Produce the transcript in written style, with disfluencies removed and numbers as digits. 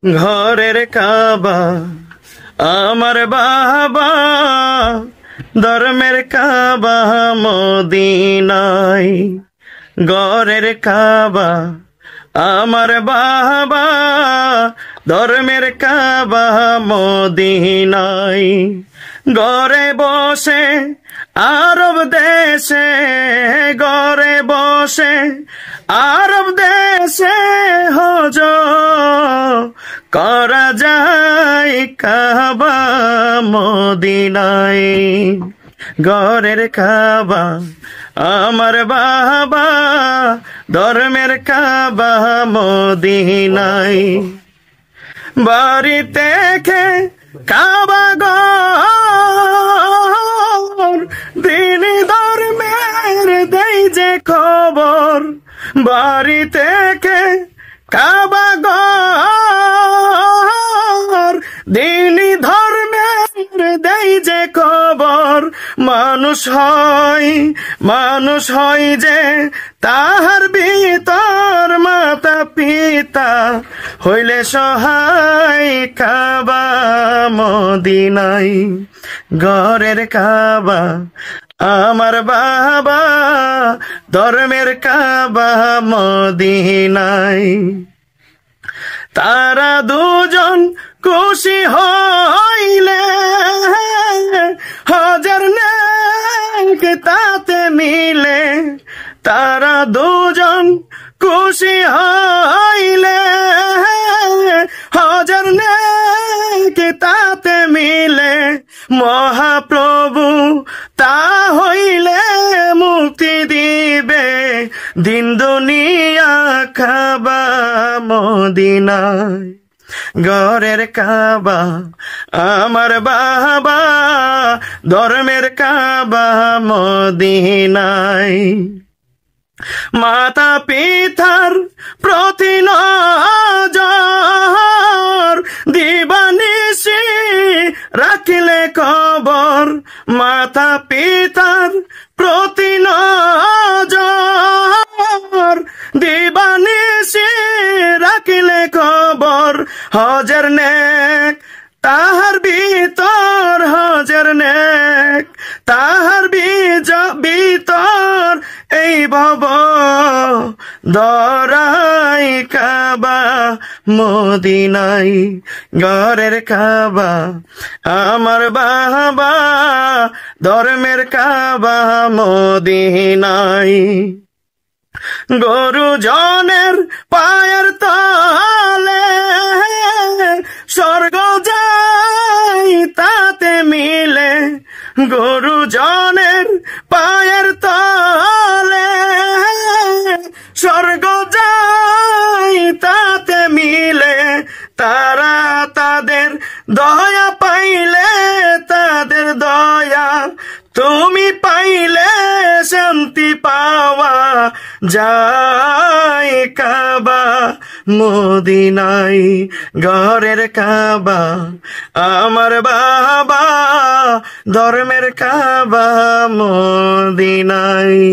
ঘরের কাবা আমার বাবা, ধর্মের কাবা মদিনায়। ঘরের কাবা আমার বাবা, ধর্মের কাবা মদিনায়। ঘরে বসে আরব দেশে, ঘরে বসে আরব দেশে হজ করা যায় কাবা মদিনায়। ঘরের কাবা আমার বাবা, ধর্মের কাবা মদিনায়। বাড়ি থেকে কাবা ঘর, দিনী ধর্মের দেই যে খবর। বাড়ি থেকে কাবা ঘর, দিনী ধর্মের দেই যে খবর। মানুষ হয় যে তাহার ভিতর, মাতা পিতা হইলে সহায় কাবা মদিনায়। ঘরের কাবা আমার বাবা, ধর্মের কাবা মদিনায়। তারা দুজন খুশি হইলে হাজার নেক তাতে মিলে। তারা দুজন খুশি হইলে হাজার নেক তাতে মিলে। মহাপ্রভু তা হইলে মুক্তি দিবে, দিন দুনিয়া কাবা মদিনায়। ঘরের কাবা আমার বাবা, ধর্মের কাবা মদিনায়। মাতা পিতার প্রতি নজর, দিবানিশি রাখিলে খবর। মাতা পিতার প্রতি নজর, দিবানিশি রাখিলে খবর। হজের নেক তাহার ভিতর, হজের নেক তাহার ভিতর। এই ভব দরাই কাবা মদিনায়। ঘরের কাবা আমার বাবা, ধর্মের কাবা মদিনায়। গরু জনের পায়ের তলে স্বর্গ যাই তাতে মিলে। গরু জনের পায়ের তলে স্বর্গ যাই তাতে মিলে। তারা তাদের দয়া পাইলে, তাদের দয়া তুমি পাইলে শান্তি পাওয়া যায় কাবা মদিনায়। ঘরের কাবা আমার বাবা, ধর্মের কাবা মদিনায়।